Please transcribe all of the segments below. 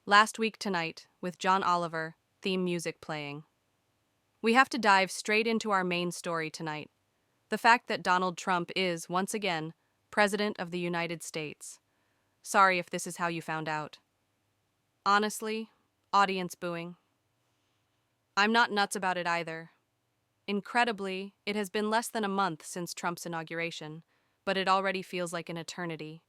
Last Week Tonight with John Oliver, theme music playing. We have to dive straight into our main story tonight. The fact that Donald Trump is, once again, President of the United States. Sorry if this is how you found out. Honestly, audience booing. I'm not nuts about it either. Incredibly, it has been less than a month since Trump's inauguration, but it already feels like an eternity.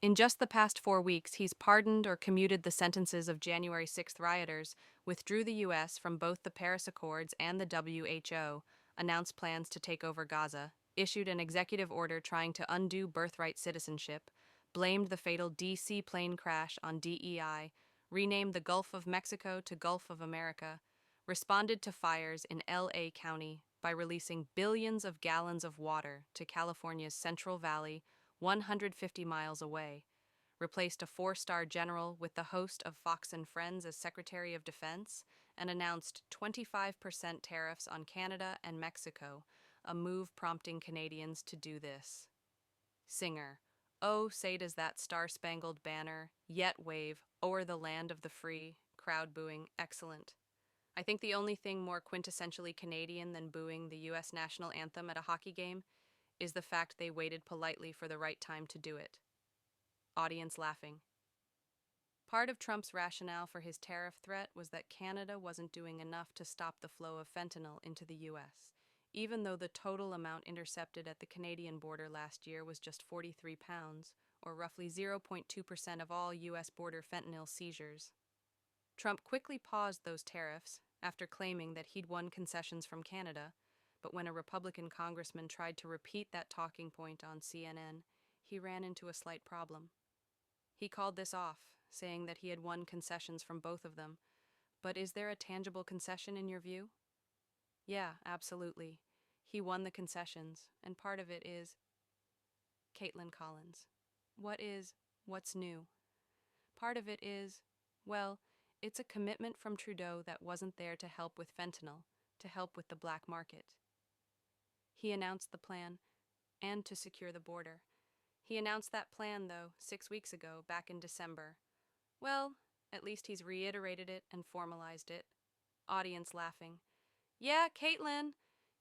In just the past 4 weeks, he's pardoned or commuted the sentences of January 6th rioters, withdrew the U.S. from both the Paris Accords and the WHO, announced plans to take over Gaza, issued an executive order trying to undo birthright citizenship, blamed the fatal D.C. plane crash on DEI, renamed the Gulf of Mexico to Gulf of America, responded to fires in L.A. County by releasing billions of gallons of water to California's Central Valley, 150 miles away, replaced a four-star general with the host of Fox and Friends as Secretary of Defense, and announced 25% tariffs on Canada and Mexico, a move prompting Canadians to do this. Singer, oh, say does that star-spangled banner yet wave o'er the land of the free, crowd booing, excellent. I think the only thing more quintessentially Canadian than booing the U.S. national anthem at a hockey game is the fact they waited politely for the right time to do it. Audience laughing. Part of Trump's rationale for his tariff threat was that Canada wasn't doing enough to stop the flow of fentanyl into the U.S., even though the total amount intercepted at the Canadian border last year was just 43 pounds, or roughly 0.2% of all U.S. border fentanyl seizures. Trump quickly paused those tariffs after claiming that he'd won concessions from Canada, but when a Republican congressman tried to repeat that talking point on CNN, he ran into a slight problem. He called this off, saying that he had won concessions from both of them. But is there a tangible concession in your view? Yeah, absolutely. He won the concessions, and part of it is Caitlin Collins. What's new? Part of it is, well, it's a commitment from Trudeau that wasn't there to help with fentanyl, to help with the black market. He announced the plan, and to secure the border. He announced that plan, though, 6 weeks ago, back in December. Well, at least he's reiterated it and formalized it. Audience laughing. Yeah, Caitlin.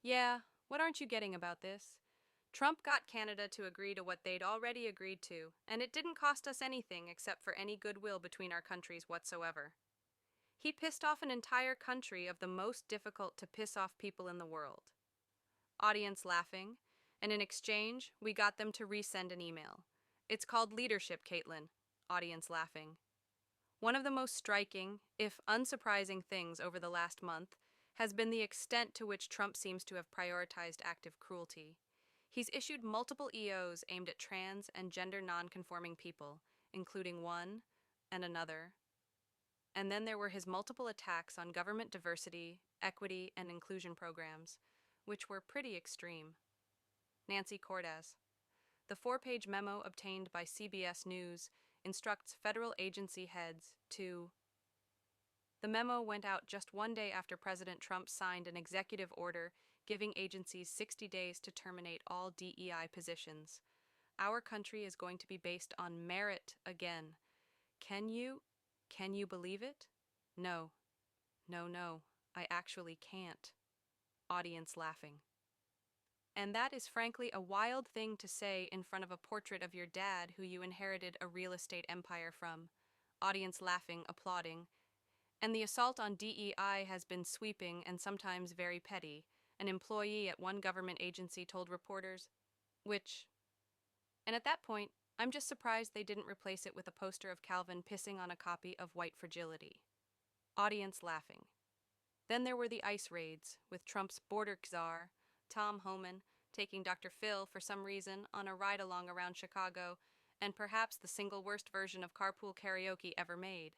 Yeah, what aren't you getting about this? Trump got Canada to agree to what they'd already agreed to, and it didn't cost us anything except for any goodwill between our countries whatsoever. He pissed off an entire country of the most difficult to piss off people in the world. Audience laughing, and in exchange, we got them to resend an email. It's called leadership, Caitlin. Audience laughing. One of the most striking, if unsurprising things over the last month has been the extent to which Trump seems to have prioritized active cruelty. He's issued multiple EOs aimed at trans and gender non-conforming people, including one and another. And then there were his multiple attacks on government diversity, equity, and inclusion programs, which were pretty extreme. Nancy Cordes. The 4-page memo obtained by CBS News instructs federal agency heads to. The memo went out just one day after President Trump signed an executive order giving agencies 60 days to terminate all DEI positions. Our country is going to be based on merit again. Can you believe it? No, no, I actually can't. Audience laughing. And that is frankly a wild thing to say in front of a portrait of your dad who you inherited a real estate empire from. Audience laughing, applauding. And the assault on DEI has been sweeping and sometimes very petty, an employee at one government agency told reporters, which. And at that point, I'm just surprised they didn't replace it with a poster of Calvin pissing on a copy of White Fragility. Audience laughing. Then there were the ICE raids, with Trump's border czar, Tom Homan, taking Dr. Phil, for some reason, on a ride-along around Chicago, and perhaps the single worst version of carpool karaoke ever made.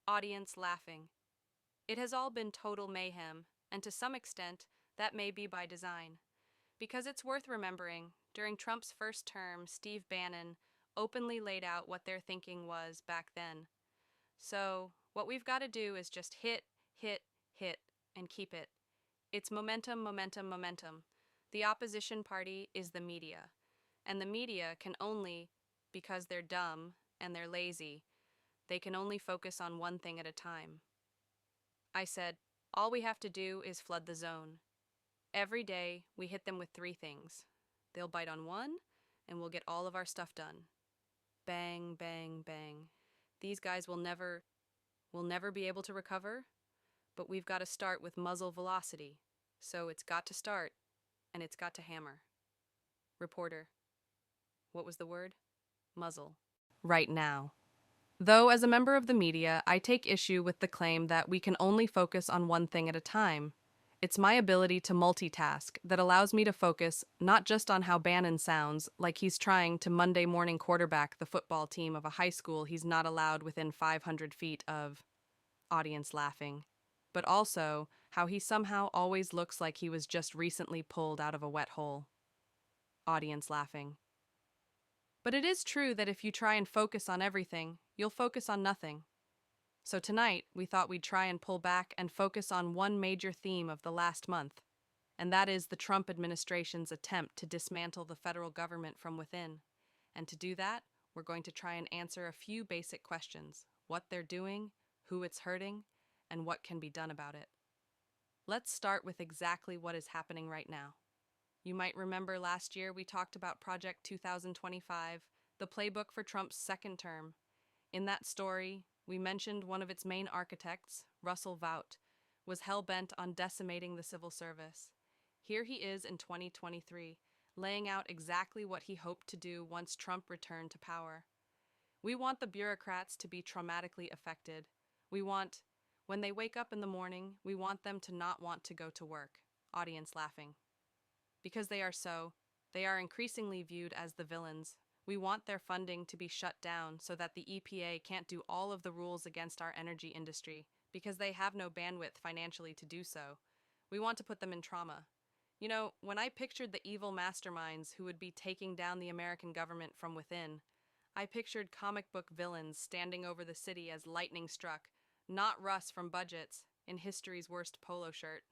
Audience laughing. It has all been total mayhem, and to some extent, that may be by design. Because it's worth remembering, during Trump's first term, Steve Bannon openly laid out what their thinking was back then. So, what we've got to do is just hit, and keep it. It's momentum. The opposition party is the media. And the media can only, because they're dumb and they're lazy, They can only focus on one thing at a time. I said, all we have to do is flood the zone. Every day, we hit them with 3 things. They'll bite on one, and we'll get all of our stuff done. Bang, bang, bang. These guys will never be able to recover, but we've got to start with muzzle velocity. So it's got to start, and it's got to hammer. Reporter, what was the word? Muzzle. Right now. Though, as a member of the media, I take issue with the claim that we can only focus on one thing at a time. It's my ability to multitask that allows me to focus not just on how Bannon sounds, like he's trying to Monday morning quarterback the football team of a high school he's not allowed within 500 feet of, audience laughing, but also how he somehow always looks like he was just recently pulled out of a wet hole. Audience laughing. But it is true that if you try and focus on everything, you'll focus on nothing. So tonight, we thought we'd try and pull back and focus on one major theme of the last month, and that is the Trump administration's attempt to dismantle the federal government from within. And to do that, we're going to try and answer a few basic questions: what they're doing, who it's hurting, and what can be done about it. Let's start with exactly what is happening right now. You might remember last year we talked about Project 2025, the playbook for Trump's second term. In that story, we mentioned one of its main architects, Russell Vought, was hell-bent on decimating the civil service. Here he is in 2023, laying out exactly what he hoped to do once Trump returned to power. We want the bureaucrats to be traumatically affected. When they wake up in the morning, we want them to not want to go to work. Audience laughing. Because they are increasingly viewed as the villains. We want their funding to be shut down so that the EPA can't do all of the rules against our energy industry, because they have no bandwidth financially to do so. We want to put them in trauma. You know, when I pictured the evil masterminds who would be taking down the American government from within, I pictured comic book villains standing over the city as lightning struck, not Russ from Budgets, in history's worst polo shirt.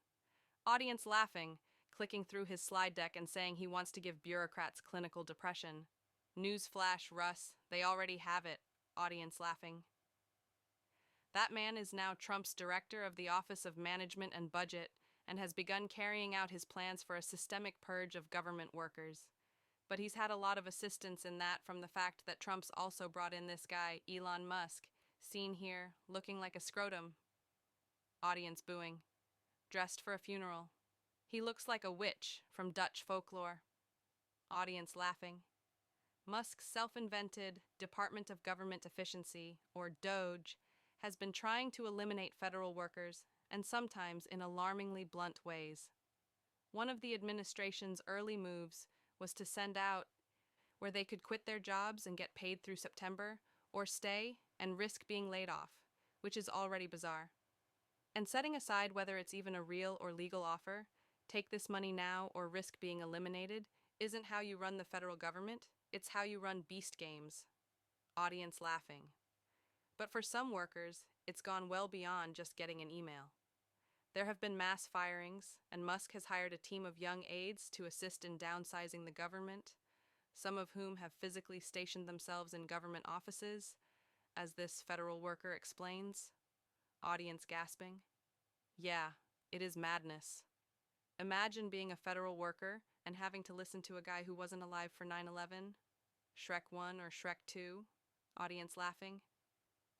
Audience laughing, clicking through his slide deck and saying he wants to give bureaucrats clinical depression. Newsflash, Russ, they already have it. Audience laughing. That man is now Trump's director of the Office of Management and Budget and has begun carrying out his plans for a systemic purge of government workers. But he's had a lot of assistance in that from the fact that Trump's also brought in this guy, Elon Musk, seen here, looking like a scrotum. Audience booing. Dressed for a funeral. He looks like a witch from Dutch folklore. Audience laughing. Musk's self-invented Department of Government Efficiency, or DOGE, has been trying to eliminate federal workers, and sometimes in alarmingly blunt ways. One of the administration's early moves was to send out where they could quit their jobs and get paid through September, or stay and risk being laid off, which is already bizarre. And setting aside whether it's even a real or legal offer, take this money now or risk being eliminated, isn't how you run the federal government, it's how you run beast games. Audience laughing. But for some workers, it's gone well beyond just getting an email. There have been mass firings, and Musk has hired a team of young aides to assist in downsizing the government, some of whom have physically stationed themselves in government offices, as this federal worker explains. Audience gasping. Yeah, it is madness. Imagine being a federal worker and having to listen to a guy who wasn't alive for 9/11, Shrek 1 or Shrek 2, audience laughing,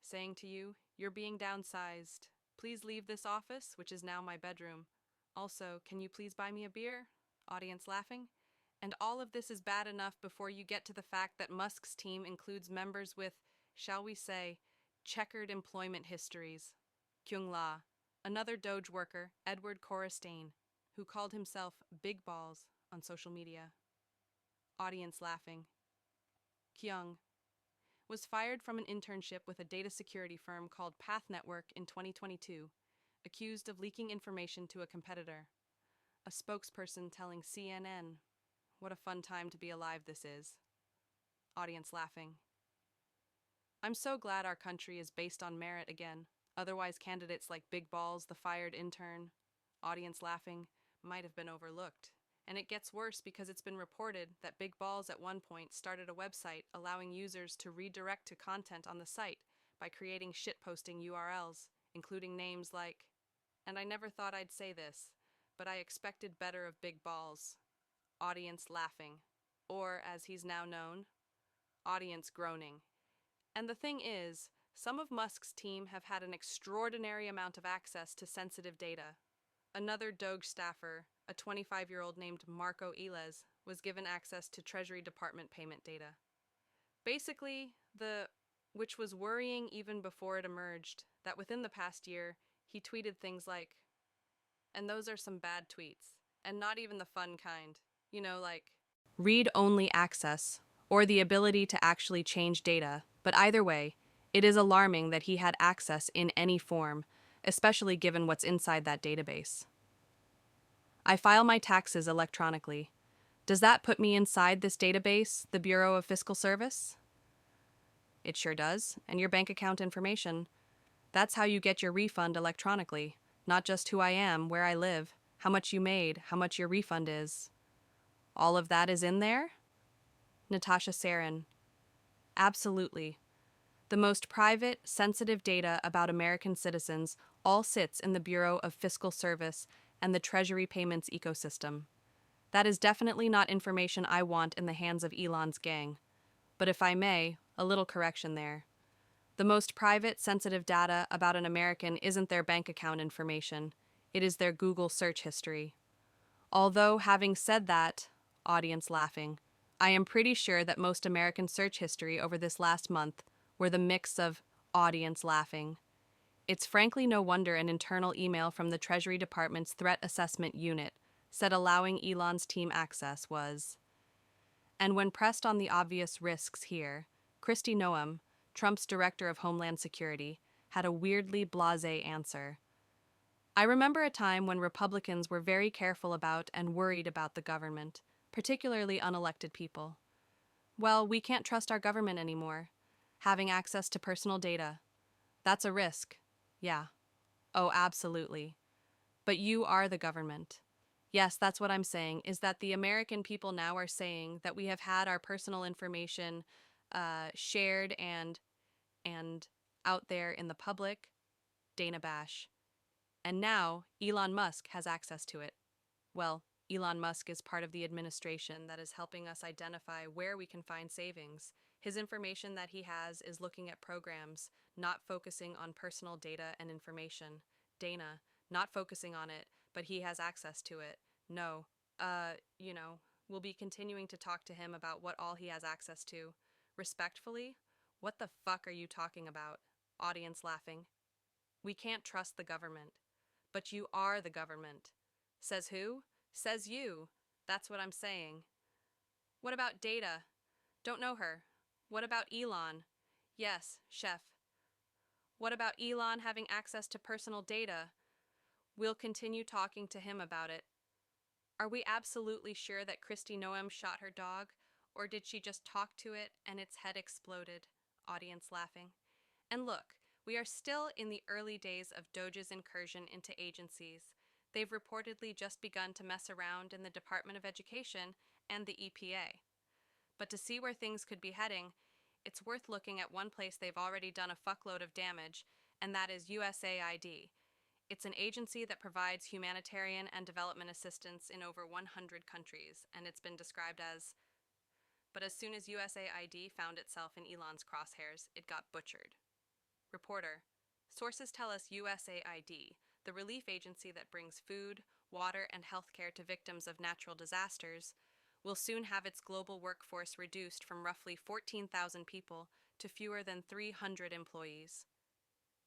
saying to you, you're being downsized. Please leave this office, which is now my bedroom. Also, can you please buy me a beer? Audience laughing. And all of this is bad enough before you get to the fact that Musk's team includes members with, shall we say, checkered employment histories. Kyung La, another Doge worker, Edward Corristain, who called himself Big Balls on social media. Audience laughing. Kyung was fired from an internship with a data security firm called Path Network in 2022, accused of leaking information to a competitor. A spokesperson telling CNN, "What a fun time to be alive this is." Audience laughing. I'm so glad our country is based on merit again. Otherwise, candidates like Big Balls, the fired intern, audience laughing, might have been overlooked. And it gets worse because it's been reported that Big Balls at one point started a website allowing users to redirect to content on the site, by creating shitposting URLs, including names like, and I never thought I'd say this, but I expected better of big balls, audience laughing, or as he's now known, audience groaning. And the thing is, some of Musk's team have had an extraordinary amount of access to sensitive data. Another Doge staffer, a 25-year-old named Marco Iles, was given access to Treasury Department payment data. Basically, which was worrying even before it emerged, that within the past year, he tweeted things like, and those are some bad tweets, and not even the fun kind, like read-only access, or the ability to actually change data, but either way, it is alarming that he had access in any form, especially given what's inside that database. I file my taxes electronically. Does that put me inside this database, the Bureau of Fiscal Service? It sure does, and your bank account information. That's how you get your refund electronically, not just who I am, where I live, how much you made, how much your refund is. All of that is in there? Natasha Sarin. Absolutely. The most private, sensitive data about American citizens all sits in the Bureau of Fiscal Service and the Treasury payments ecosystem. That is definitely not information I want in the hands of Elon's gang. But if I may, a little correction there. The most private, sensitive data about an American isn't their bank account information. It is their Google search history. Although, having said that, audience laughing, I am pretty sure that most American search history over this last month were the mix of audience laughing. It's frankly no wonder an internal email from the Treasury Department's Threat Assessment Unit said allowing Elon's team access was. And when pressed on the obvious risks here, Kristi Noem, Trump's Director of Homeland Security, had a weirdly blasé answer. I remember a time when Republicans were very careful about and worried about the government, particularly unelected people. Well, we can't trust our government anymore. Having access to personal data. That's a risk. Yeah. Oh, absolutely. But you are the government. Yes, that's what I'm saying, is that the American people now are saying that we have had our personal information shared and out there in the public, Dana Bash. And now Elon Musk has access to it. Well, Elon Musk is part of the administration that is helping us identify where we can find savings. His information that he has is looking at programs, not focusing on personal data and information. Dana, not focusing on it, but he has access to it. No, we'll be continuing to talk to him about what all he has access to. Respectfully, what the fuck are you talking about? Audience laughing. We can't trust the government. But you are the government. Says who? Says you. That's what I'm saying. What about Data? Don't know her. What about Elon? Yes, chef. What about Elon having access to personal data? We'll continue talking to him about it. Are we absolutely sure that Kristi Noem shot her dog, or did she just talk to it and its head exploded? Audience laughing. And look, we are still in the early days of DOJ's incursion into agencies. They've reportedly just begun to mess around in the Department of Education and the EPA. But to see where things could be heading, it's worth looking at one place they've already done a fuckload of damage, and that is USAID. It's an agency that provides humanitarian and development assistance in over 100 countries, and it's been described as. But as soon as USAID found itself in Elon's crosshairs, it got butchered. Reporter, sources tell us USAID, the relief agency that brings food, water, and healthcare to victims of natural disasters, will soon have its global workforce reduced from roughly 14,000 people to fewer than 300 employees.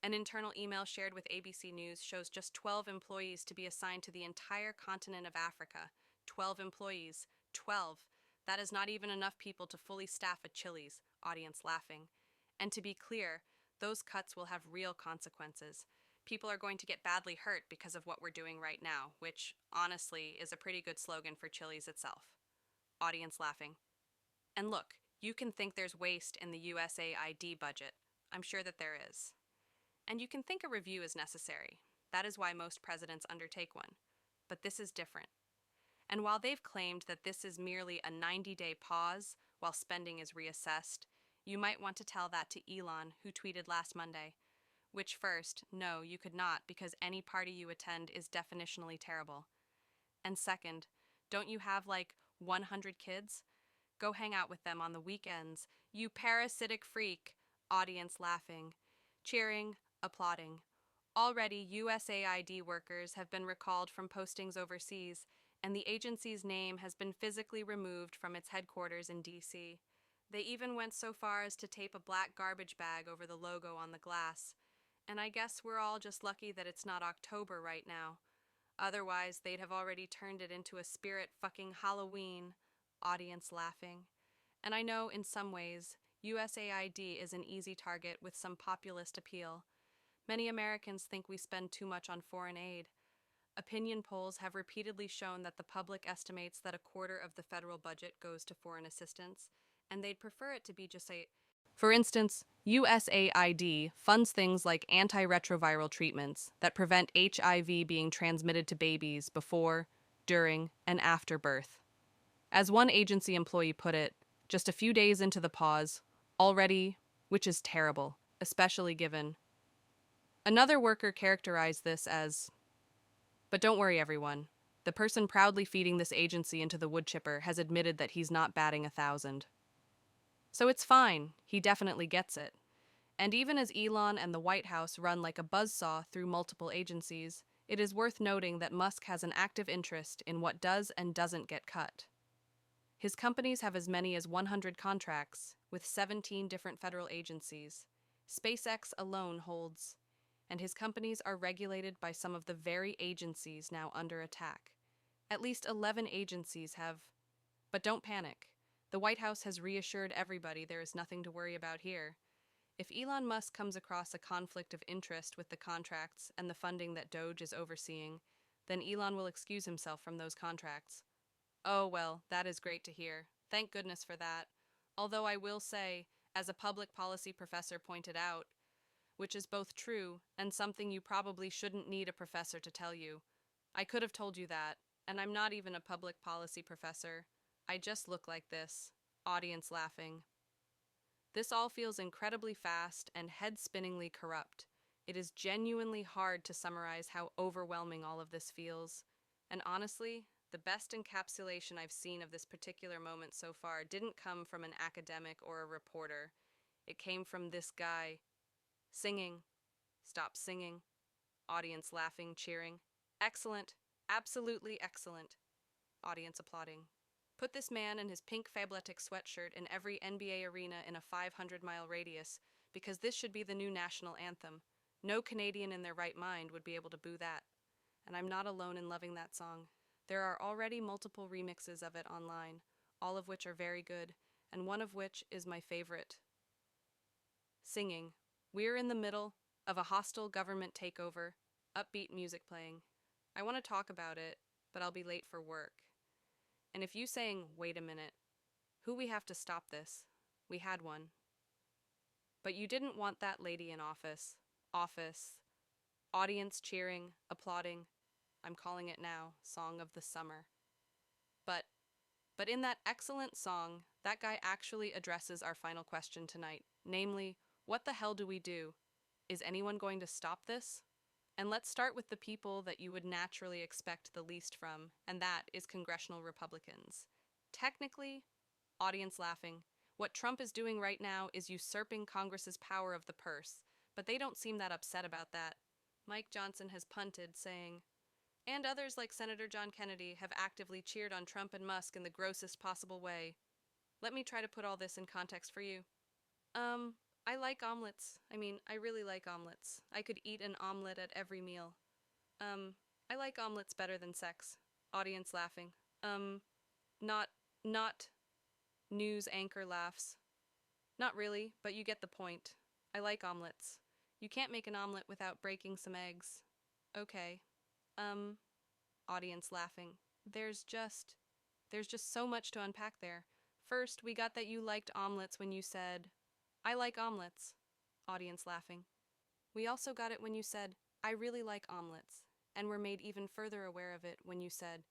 An internal email shared with ABC News shows just 12 employees to be assigned to the entire continent of Africa. 12 employees. 12. That is not even enough people to fully staff a Chili's, audience laughing. And to be clear, those cuts will have real consequences. People are going to get badly hurt because of what we're doing right now, which, honestly, is a pretty good slogan for Chili's itself. Audience laughing. And look, you can think there's waste in the USAID budget. I'm sure that there is. And you can think a review is necessary. That is why most presidents undertake one. But this is different. And while they've claimed that this is merely a 90-day pause while spending is reassessed, You might want to tell that to Elon, who tweeted last Monday. Which first, no, you could not, because any party you attend is definitionally terrible. And second, don't you have like 100 kids? Go hang out with them on the weekends. You parasitic freak. Audience laughing, cheering, applauding. Already, USAID workers have been recalled from postings overseas, and the agency's name has been physically removed from its headquarters in D.C. They even went so far as to tape a black garbage bag over the logo on the glass. And I guess we're all just lucky that it's not October right now. Otherwise, they'd have already turned it into a spirit fucking Halloween. Audience laughing. And I know, in some ways, USAID is an easy target with some populist appeal. Many Americans think we spend too much on foreign aid. Opinion polls have repeatedly shown that the public estimates that a quarter of the federal budget goes to foreign assistance, and they'd prefer it to be just a. For instance, USAID funds things like antiretroviral treatments that prevent HIV being transmitted to babies before, during, and after birth. As one agency employee put it, just a few days into the pause, already, which is terrible, especially given. Another worker characterized this as, but don't worry, everyone. The person proudly feeding this agency into the wood chipper has admitted that he's not batting 1,000. So it's fine, he definitely gets it. And even as Elon and the White House run like a buzzsaw through multiple agencies, it is worth noting that Musk has an active interest in what does and doesn't get cut. His companies have as many as 100 contracts with 17 different federal agencies. SpaceX alone holds, and his companies are regulated by some of the very agencies now under attack. At least 11 agencies have. But don't panic. The White House has reassured everybody there is nothing to worry about here. If Elon Musk comes across a conflict of interest with the contracts and the funding that Doge is overseeing, then Elon will excuse himself from those contracts. Oh, well, that is great to hear. Thank goodness for that. Although I will say, as a public policy professor pointed out, which is both true and something you probably shouldn't need a professor to tell you. I could have told you that, and I'm not even a public policy professor. I just look like this. Audience laughing. This all feels incredibly fast and head-spinningly corrupt. It is genuinely hard to summarize how overwhelming all of this feels. And honestly, the best encapsulation I've seen of this particular moment so far didn't come from an academic or a reporter. It came from this guy. Singing. Stop singing. Audience laughing, cheering. Excellent. Absolutely excellent. Audience applauding. Put this man in his pink Fabletics sweatshirt in every NBA arena in a 500-mile radius, because this should be the new national anthem. No Canadian in their right mind would be able to boo that. And I'm not alone in loving that song. There are already multiple remixes of it online, all of which are very good, and one of which is my favorite. Singing. We're in the middle of a hostile government takeover, upbeat music playing. I want to talk about it, but I'll be late for work. And if you saying, wait a minute, who we have to stop this? We had one. But you didn't want that lady in office. Office. Audience cheering, applauding. I'm calling it now, Song of the Summer. But in that excellent song, that guy actually addresses our final question tonight, namely, what the hell do we do? Is anyone going to stop this? And let's start with the people that you would naturally expect the least from, and that is congressional Republicans. Technically, audience laughing, what Trump is doing right now is usurping Congress's power of the purse, but they don't seem that upset about that. Mike Johnson has punted, saying, and others like Senator John Kennedy have actively cheered on Trump and Musk in the grossest possible way. Let me try to put all this in context for you. I like omelets. I really like omelets. I could eat an omelet at every meal. I like omelets better than sex. Audience laughing. Not, not. News anchor laughs. Not really, but you get the point. I like omelets. You can't make an omelet without breaking some eggs. Okay. Audience laughing. There's just so much to unpack there. First, we got that you liked omelets when you said, I like omelets. Audience laughing. We also got it when you said, I really like omelets, and were made even further aware of it when you said,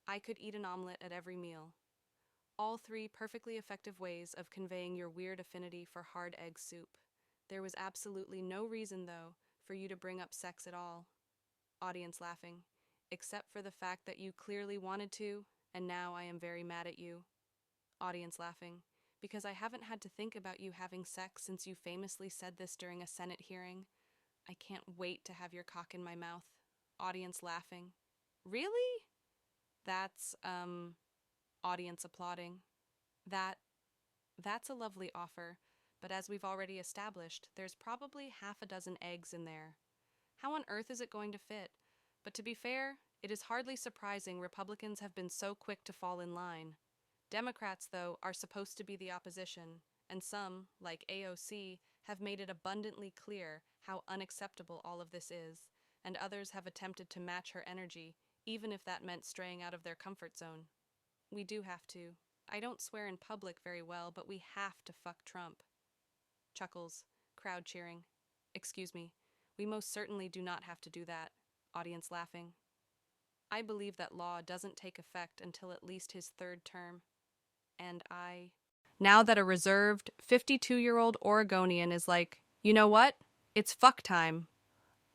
I could eat an omelet at every meal. All three perfectly effective ways of conveying your weird affinity for hard egg soup. There was absolutely no reason, though, for you to bring up sex at all. Audience laughing. Except for the fact that you clearly wanted to, and now I am very mad at you. Audience laughing. Because I haven't had to think about you having sex since you famously said this during a Senate hearing. I can't wait to have your cock in my mouth. Audience laughing. Really? That's, audience applauding. That, that's a lovely offer, but as we've already established, there's probably half a dozen eggs in there. How on earth is it going to fit? But to be fair, it is hardly surprising Republicans have been so quick to fall in line. Democrats, though, are supposed to be the opposition, and some, like AOC, have made it abundantly clear how unacceptable all of this is, and others have attempted to match her energy, even if that meant straying out of their comfort zone. We do have to. I don't swear in public very well, but we have to fuck Trump. Chuckles, crowd cheering. Excuse me, we most certainly do not have to do that. Audience laughing. I believe that law doesn't take effect until at least his third term. And now that a reserved 52-year-old Oregonian is like, you know what? It's fuck time.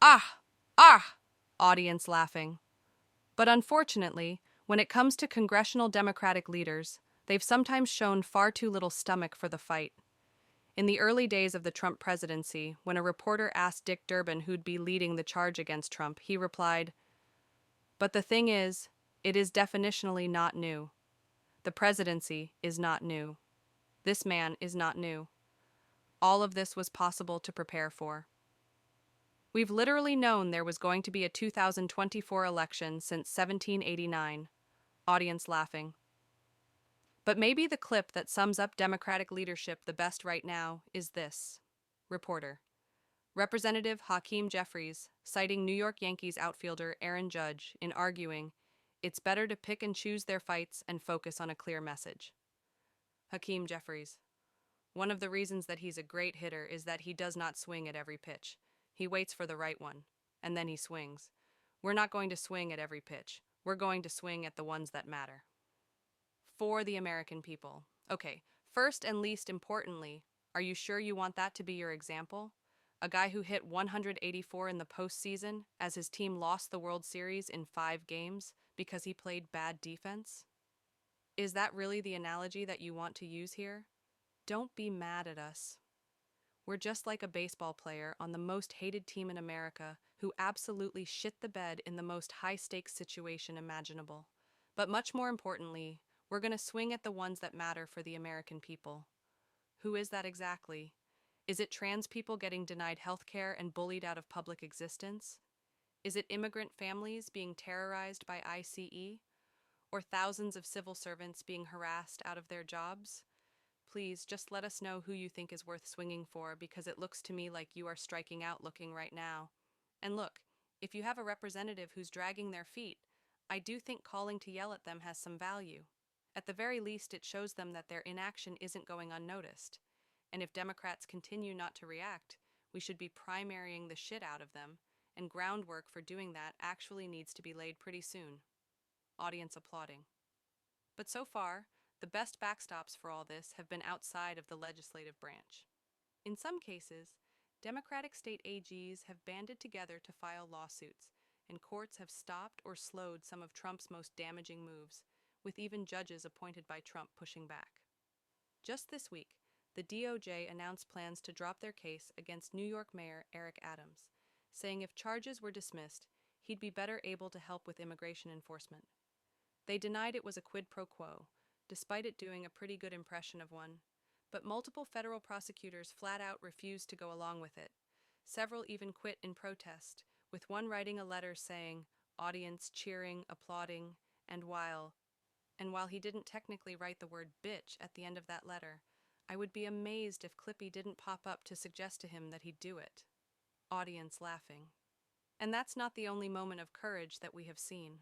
Ah! Ah! Audience laughing. But unfortunately, when it comes to congressional Democratic leaders, they've sometimes shown far too little stomach for the fight. In the early days of the Trump presidency, when a reporter asked Dick Durbin who'd be leading the charge against Trump, he replied, "But the thing is, it is definitionally not new. The presidency is not new. This man is not new. All of this was possible to prepare for. We've literally known there was going to be a 2024 election since 1789. Audience laughing. But maybe the clip that sums up Democratic leadership the best right now is this. Reporter. Representative Hakeem Jeffries, citing New York Yankees outfielder Aaron Judge in arguing, it's better to pick and choose their fights and focus on a clear message. Hakeem Jeffries. One of the reasons that he's a great hitter is that he does not swing at every pitch. He waits for the right one, and then he swings. We're not going to swing at every pitch. We're going to swing at the ones that matter. For the American people. Okay, first and least importantly, are you sure you want that to be your example? A guy who hit 184 in the postseason as his team lost the World Series in 5 games because he played bad defense? Is that really the analogy that you want to use here? Don't be mad at us. We're just like a baseball player on the most hated team in America who absolutely shit the bed in the most high-stakes situation imaginable. But much more importantly, we're going to swing at the ones that matter for the American people. Who is that exactly? Is it trans people getting denied health care and bullied out of public existence? Is it immigrant families being terrorized by ICE? Or thousands of civil servants being harassed out of their jobs? Please, just let us know who you think is worth swinging for, because it looks to me like you are striking out looking right now. And look, if you have a representative who's dragging their feet, I do think calling to yell at them has some value. At the very least, it shows them that their inaction isn't going unnoticed. And if Democrats continue not to react, we should be primarying the shit out of them, and groundwork for doing that actually needs to be laid pretty soon. Audience applauding. But so far, the best backstops for all this have been outside of the legislative branch. In some cases, Democratic state AGs have banded together to file lawsuits, and courts have stopped or slowed some of Trump's most damaging moves, with even judges appointed by Trump pushing back. Just this week, the DOJ announced plans to drop their case against New York Mayor Eric Adams, saying if charges were dismissed, he'd be better able to help with immigration enforcement. They denied it was a quid pro quo, despite it doing a pretty good impression of one. But multiple federal prosecutors flat out refused to go along with it. Several even quit in protest, with one writing a letter saying, audience cheering, applauding, and while he didn't technically write the word bitch at the end of that letter, I would be amazed if Clippy didn't pop up to suggest to him that he'd do it. Audience laughing. And that's not the only moment of courage that we have seen.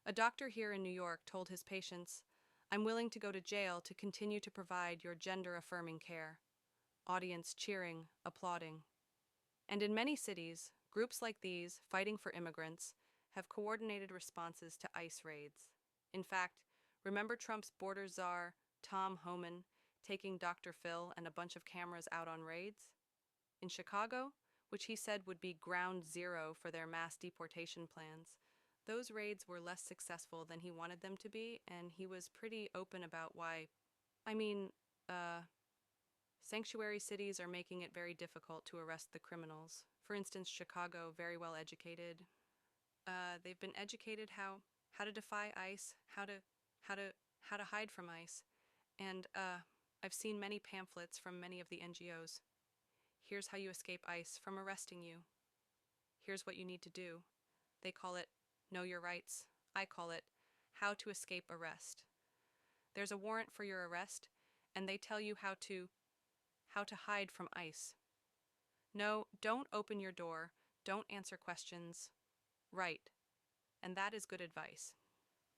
A doctor here in New York told his patients, I'm willing to go to jail to continue to provide your gender-affirming care. Audience cheering, applauding. And in many cities, groups like these, fighting for immigrants, have coordinated responses to ICE raids. In fact, remember Trump's border czar, Tom Homan taking Dr. Phil and a bunch of cameras out on raids. In Chicago, which he said would be ground zero for their mass deportation plans, those raids were less successful than he wanted them to be, and he was pretty open about why. I mean, sanctuary cities are making it very difficult to arrest the criminals. For instance, Chicago, very well educated. They've been educated how to defy ICE, how to how to hide from ICE, and I've seen many pamphlets from many of the NGOs. Here's how you escape ICE from arresting you. Here's what you need to do. They call it Know Your Rights. I call it How to Escape Arrest. There's a warrant for your arrest, and they tell you how to hide from ICE. No, don't open your door. Don't answer questions. Right. And that is good advice.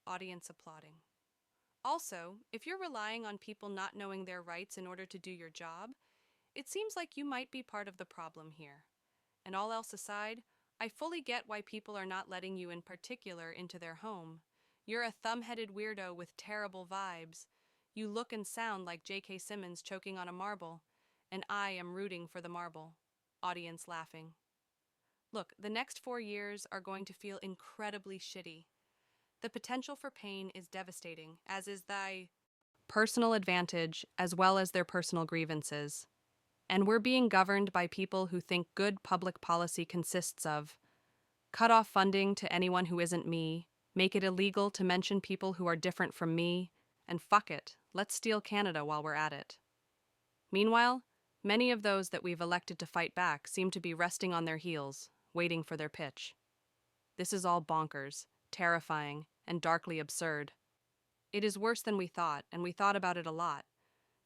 Audience applauding. Also, if you're relying on people not knowing their rights in order to do your job, it seems like you might be part of the problem here. And all else aside, I fully get why people are not letting you in particular into their home. You're a thumb-headed weirdo with terrible vibes. You look and sound like J.K. Simmons choking on a marble, and I am rooting for the marble. Audience laughing. Look, the next 4 years are going to feel incredibly shitty. The potential for pain is devastating, as is thy personal advantage as well as their personal grievances. And we're being governed by people who think good public policy consists of cut off funding to anyone who isn't me, make it illegal to mention people who are different from me, and fuck it, let's steal Canada while we're at it. Meanwhile, many of those that we've elected to fight back seem to be resting on their heels, waiting for their pitch. This is all bonkers, terrifying, and darkly absurd. It is worse than we thought, and we thought about it a lot.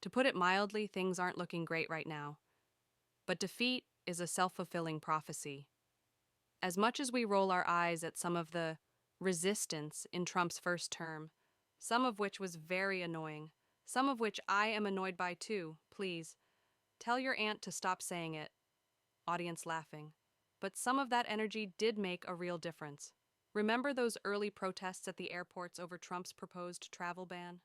To put it mildly, things aren't looking great right now. But defeat is a self-fulfilling prophecy. As much as we roll our eyes at some of the resistance in Trump's first term, some of which was very annoying, some of which I am annoyed by too, please, tell your aunt to stop saying it. Audience laughing. But some of that energy did make a real difference. Remember those early protests at the airports over Trump's proposed travel ban?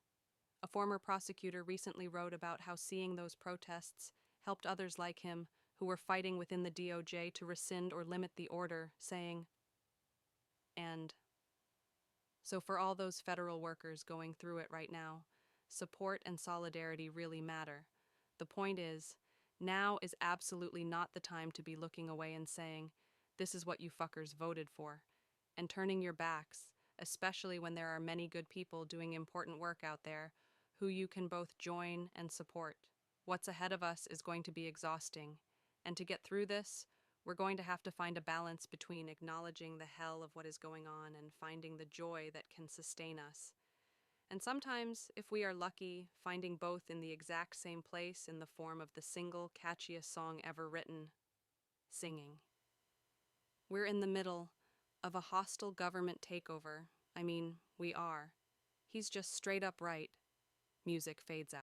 A former prosecutor recently wrote about how seeing those protests helped others like him who were fighting within the DOJ to rescind or limit the order, saying, and so for all those federal workers going through it right now, support and solidarity really matter. The point is, now is absolutely not the time to be looking away and saying, this is what you fuckers voted for, and turning your backs, especially when there are many good people doing important work out there who you can both join and support. What's ahead of us is going to be exhausting, and to get through this, we're going to have to find a balance between acknowledging the hell of what is going on and finding the joy that can sustain us. And sometimes, if we are lucky, finding both in the exact same place in the form of the single, catchiest song ever written, singing. We're in the middle of a hostile government takeover. I mean, we are. He's just straight up right. Music fades out.